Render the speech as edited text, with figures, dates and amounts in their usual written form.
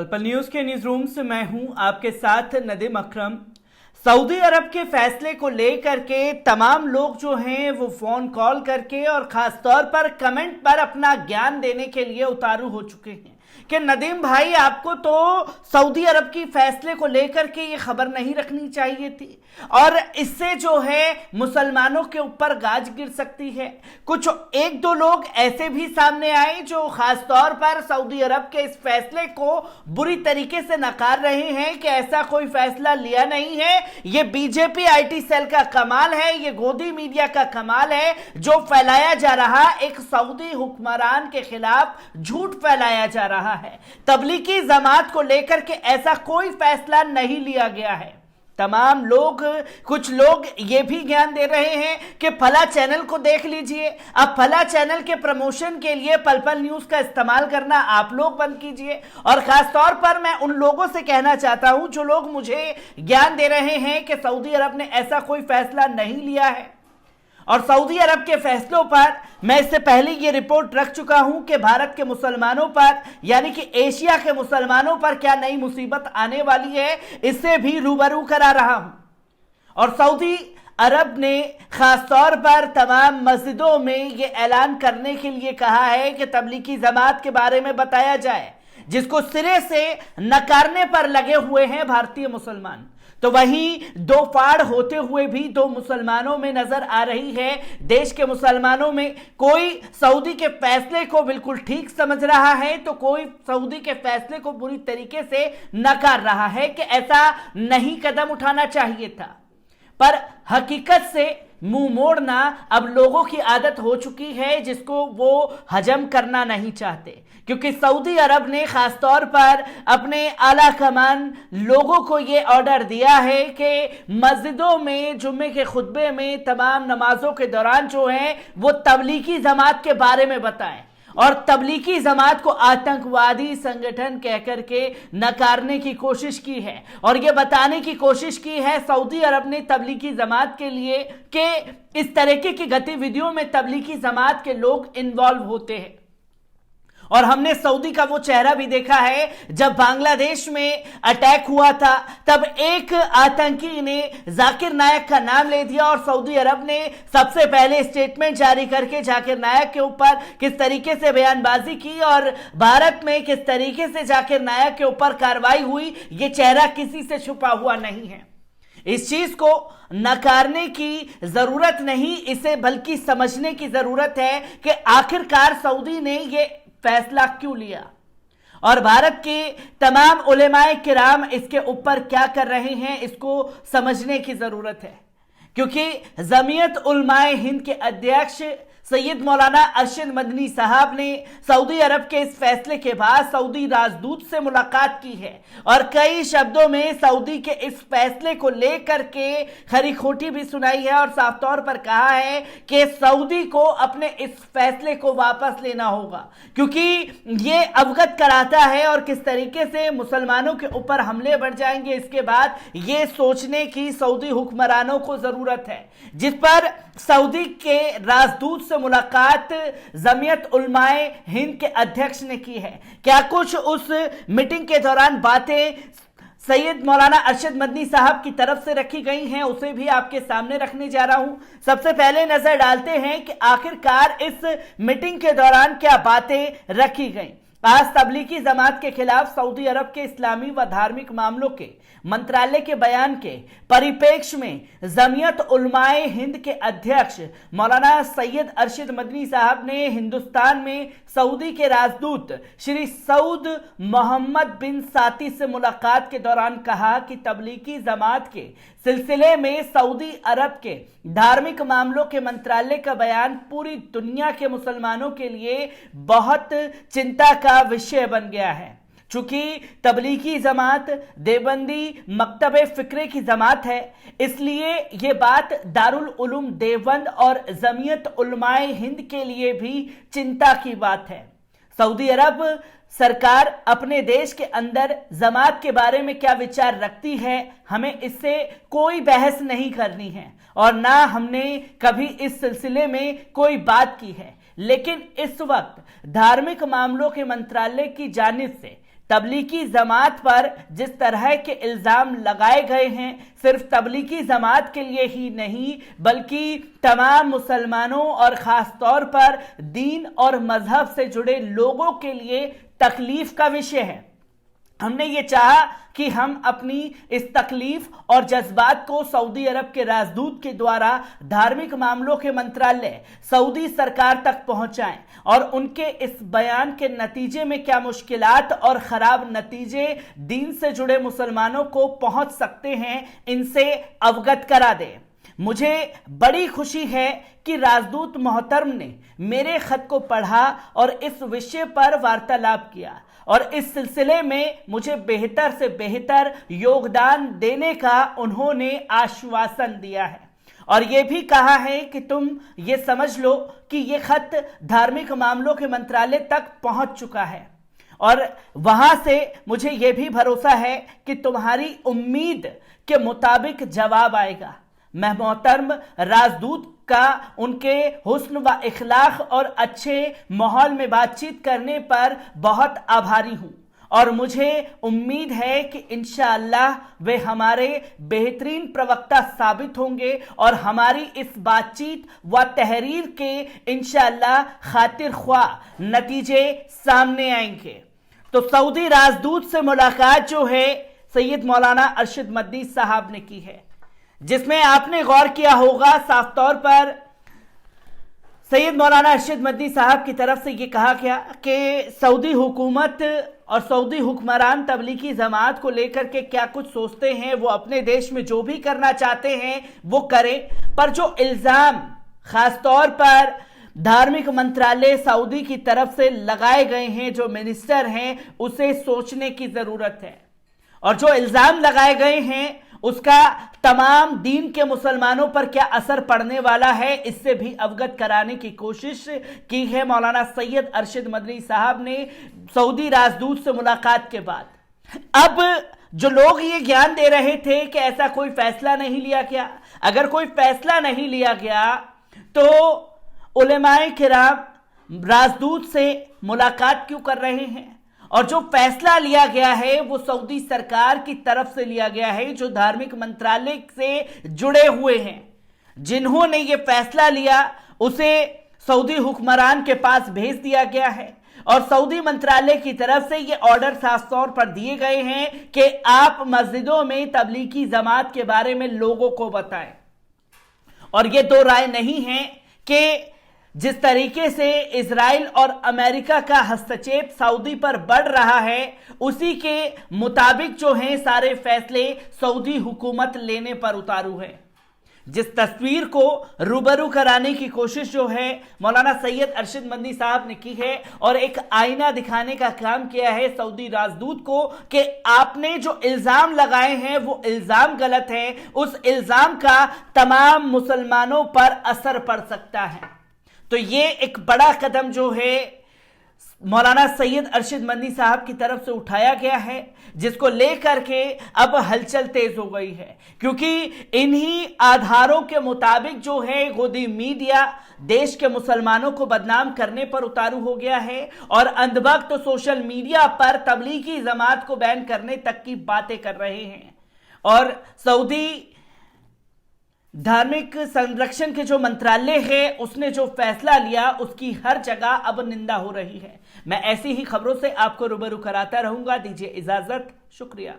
पल पल न्यूज के न्यूज रूम से मैं हूं आपके साथ नदीम अकरम। सऊदी अरब के फैसले को लेकर के तमाम लोग जो हैं वो फोन कॉल करके और खासतौर पर कमेंट पर अपना ज्ञान देने के लिए उतारू हो चुके हैं कि नदीम भाई आपको तो सऊदी अरब की फैसले को लेकर के ये खबर नहीं रखनी चाहिए थी और इससे जो है मुसलमानों के ऊपर गाज गिर सकती है। कुछ एक दो लोग ऐसे भी सामने आए जो खास तौर पर सऊदी अरब के इस फैसले को बुरी तरीके से नकार रहे हैं कि ऐसा कोई फैसला लिया नहीं है, ये बीजेपी आईटी सेल का कमाल है, ये गोदी मीडिया का कमाल है। जो फैलाया जा रहा एक सऊदी हुक्मरान के खिलाफ झूठ फैलाया जा रहा है। तबलीगी जमात को लेकर के ऐसा कोई फैसला नहीं लिया गया है। तमाम लोग, कुछ लोग ये भी ज्ञान दे रहे हैं कि फला चैनल को देख लीजिए, अब फला चैनल के प्रमोशन के लिए पल पल न्यूज का इस्तेमाल करना आप लोग बंद कीजिए। और खास तौर पर मैं उन लोगों से कहना चाहता हूं जो लोग मुझे ज्ञान दे रहे हैं कि सऊदी अरब ने ऐसा कोई फैसला नहीं लिया है। और सऊदी अरब के फैसलों पर मैं इससे पहले ये रिपोर्ट रख चुका हूं कि भारत के मुसलमानों पर यानी कि एशिया के मुसलमानों पर क्या नई मुसीबत आने वाली है, इससे भी रूबरू करा रहा हूं। और सऊदी अरब ने खास तौर पर तमाम मस्जिदों में ये ऐलान करने के लिए कहा है कि तबलीगी जमात के बारे में बताया जाए, जिसको सिरे से नकारने पर लगे हुए हैं भारतीय मुसलमान। तो वहीं दो फाड़ होते हुए भी दो मुसलमानों में नजर आ रही है। देश के मुसलमानों में कोई सऊदी के फैसले को बिल्कुल ठीक समझ रहा है तो कोई सऊदी के फैसले को बुरी तरीके से नकार रहा है कि ऐसा नहीं कदम उठाना चाहिए था। पर हकीकत से मुंह मोड़ना अब लोगों की आदत हो चुकी है, जिसको वो हजम करना नहीं चाहते, क्योंकि सऊदी अरब ने खास तौर पर अपने आला कमान लोगों को ये ऑर्डर दिया है कि मस्जिदों में जुम्मे के खुतबे में तमाम नमाजों के दौरान जो है वो तबलीगी जमात के बारे में बताएं और तबलीगी जमात को आतंकवादी संगठन कहकर के नकारने की कोशिश की है। और ये बताने की कोशिश की है सऊदी अरब ने तबलीगी जमात के लिए कि इस तरीके की गतिविधियों में तबलीगी जमात के लोग इन्वॉल्व होते हैं। और हमने सऊदी का वो चेहरा भी देखा है जब बांग्लादेश में अटैक हुआ था, तब एक आतंकी ने जाकिर नायक का नाम ले दिया और सऊदी अरब ने सबसे पहले स्टेटमेंट जारी करके जाकिर नायक के ऊपर किस तरीके से बयानबाजी की और भारत में किस तरीके से जाकिर नायक के ऊपर कार्रवाई हुई, ये चेहरा किसी से छुपा हुआ नहीं है। इस चीज को नकारने की जरूरत नहीं, इसे बल्कि समझने की जरूरत है कि आखिरकार सऊदी ने ये फैसला क्यों लिया और भारत के तमाम उलेमाए किराम इसके ऊपर क्या कर रहे हैं, इसको समझने की जरूरत है। क्योंकि जमीयत उलमाए हिंद के अध्यक्ष सैयद मौलाना अरशद मदनी साहब ने सऊदी अरब के इस फैसले के बाद सऊदी राजदूत से मुलाकात की है और कई शब्दों में सऊदी के इस फैसले को लेकर के खरी खोटी भी सुनाई है और साफ तौर पर कहा है कि सऊदी को अपने इस फैसले को वापस लेना होगा, क्योंकि ये अवगत कराता है और किस तरीके से मुसलमानों के ऊपर हमले बढ़ जाएंगे इसके बाद ये सोचने की सऊदी हुक्मरानों को जरूरत है। जिस पर सऊदी के राजदूत से मुलाकात जमीयत उलमाए हिंद के अध्यक्ष ने की है। क्या कुछ उस मीटिंग के दौरान बातें सैयद मौलाना अरशद मदनी साहब की तरफ से रखी गई हैं, उसे भी आपके सामने रखने जा रहा हूं। सबसे पहले नजर डालते हैं कि आखिरकार इस मीटिंग के दौरान क्या बातें रखी गई। आज तबलीगी जमात के खिलाफ सऊदी अरब के इस्लामी व धार्मिक मामलों के मंत्रालय के बयान के परिप्रेक्ष्य में जमीयत उलमाए हिंद के अध्यक्ष मौलाना सैयद अरशद मदनी साहब ने हिंदुस्तान में सऊदी के राजदूत श्री सऊद मोहम्मद बिन साती से मुलाकात के दौरान कहा कि तबलीगी जमात के सिलसिले में सऊदी अरब के धार्मिक मामलों के मंत्रालय का बयान पूरी दुनिया के मुसलमानों के लिए बहुत चिंता का विषय बन गया है। चूंकि तबलीगी जमात देवबंदी मकतबे फिक्रे की जमात है, इसलिए ये बात दारुल उलूम देवबंद और जमीयत उलमाए हिंद के लिए भी चिंता की बात है। सऊदी अरब सरकार अपने देश के अंदर जमात के बारे में क्या विचार रखती है, हमें इससे कोई बहस नहीं करनी है और ना हमने कभी इस सिलसिले में कोई बात की है। लेकिन इस वक्त धार्मिक मामलों के मंत्रालय की जानिब से तबलीगी जमात पर जिस तरह के इल्ज़ाम लगाए गए हैं, सिर्फ तबलीगी जमात के लिए ही नहीं बल्कि तमाम मुसलमानों और ख़ास तौर पर दीन और मजहब से जुड़े लोगों के लिए तकलीफ का विषय है। हमने ये चाहा कि हम अपनी इस तकलीफ और जज्बात को सऊदी अरब के राजदूत के द्वारा धार्मिक मामलों के मंत्रालय सऊदी सरकार तक पहुंचाएं और उनके इस बयान के नतीजे में क्या मुश्किलात और ख़राब नतीजे दीन से जुड़े मुसलमानों को पहुंच सकते हैं, इनसे अवगत करा दें। मुझे बड़ी खुशी है कि राजदूत मोहतरम ने मेरे खत को पढ़ा और इस विषय पर वार्तालाप किया और इस सिलसिले में मुझे बेहतर से बेहतर योगदान देने का उन्होंने आश्वासन दिया है और यह भी कहा है कि तुम ये समझ लो कि यह खत धार्मिक मामलों के मंत्रालय तक पहुंच चुका है और वहां से मुझे यह भी भरोसा है कि तुम्हारी उम्मीद के मुताबिक जवाब आएगा। मैं मोहतरम राजदूत का उनके हुस्न व इखलाक और अच्छे माहौल में बातचीत करने पर बहुत आभारी हूँ और मुझे उम्मीद है कि इंशाअल्लाह वे हमारे बेहतरीन प्रवक्ता साबित होंगे और हमारी इस बातचीत व तहरीर के इंशाअल्लाह खातिर ख्वाह नतीजे सामने आएंगे। तो सऊदी राजदूत से मुलाकात जो है सैयद मौलाना अरशद मदनी साहब ने की है, जिसमें आपने गौर किया होगा साफ तौर पर सैयद मौलाना अरशद मदनी साहब की तरफ से ये कहा गया कि सऊदी हुकूमत और सऊदी हुक्मरान तबलीगी जमात को लेकर के क्या कुछ सोचते हैं, वो अपने देश में जो भी करना चाहते हैं वो करें, पर जो इल्ज़ाम खास तौर पर धार्मिक मंत्रालय सऊदी की तरफ से लगाए गए हैं, जो मिनिस्टर हैं, उसे सोचने की ज़रूरत है और जो इल्ज़ाम लगाए गए हैं उसका तमाम दीन के मुसलमानों पर क्या असर पड़ने वाला है, इससे भी अवगत कराने की कोशिश की है मौलाना सैयद अरशद मदनी साहब ने सऊदी राजदूत से मुलाकात के बाद। अब जो लोग ये ज्ञान दे रहे थे कि ऐसा कोई फैसला नहीं लिया गया, अगर कोई फैसला नहीं लिया गया तो उलेमाए किराम राजदूत से मुलाकात क्यों कर रहे हैं, और जो फैसला लिया गया है वो सऊदी सरकार की तरफ से लिया गया है, जो धार्मिक मंत्रालय से जुड़े हुए हैं। जिन्होंने ये फैसला लिया उसे सऊदी हुक्मरान के पास भेज दिया गया है और सऊदी मंत्रालय की तरफ से ये ऑर्डर साफ तौर पर दिए गए हैं कि आप मस्जिदों में तबलीगी जमात के बारे में लोगों को बताएं। और ये दो राय नहीं है कि जिस तरीके से इजराइल और अमेरिका का हस्तक्षेप सऊदी पर बढ़ रहा है, उसी के मुताबिक जो हैं सारे फैसले सऊदी हुकूमत लेने पर उतारू है। जिस तस्वीर को रूबरू कराने की कोशिश जो है मौलाना सैयद अरशद मदनी साहब ने की है और एक आईना दिखाने का काम किया है सऊदी राजदूत को कि आपने जो इल्जाम लगाए हैं वो इल्जाम गलत है, उस इल्जाम का तमाम मुसलमानों पर असर पड़ सकता है। तो ये एक बड़ा कदम जो है मौलाना सैयद अरशद मदनी साहब की तरफ से उठाया गया है, जिसको लेकर के अब हलचल तेज हो गई है, क्योंकि इन्हीं आधारों के मुताबिक जो है गोदी मीडिया देश के मुसलमानों को बदनाम करने पर उतारू हो गया है और अंधभक्त तो सोशल मीडिया पर तबलीगी जमात को बैन करने तक की बातें कर रहे हैं। और सऊदी धार्मिक संरक्षण के जो मंत्रालय है उसने जो फैसला लिया उसकी हर जगह अब निंदा हो रही है। मैं ऐसी ही खबरों से आपको रूबरू कराता रहूंगा। दीजिए इजाजत, शुक्रिया।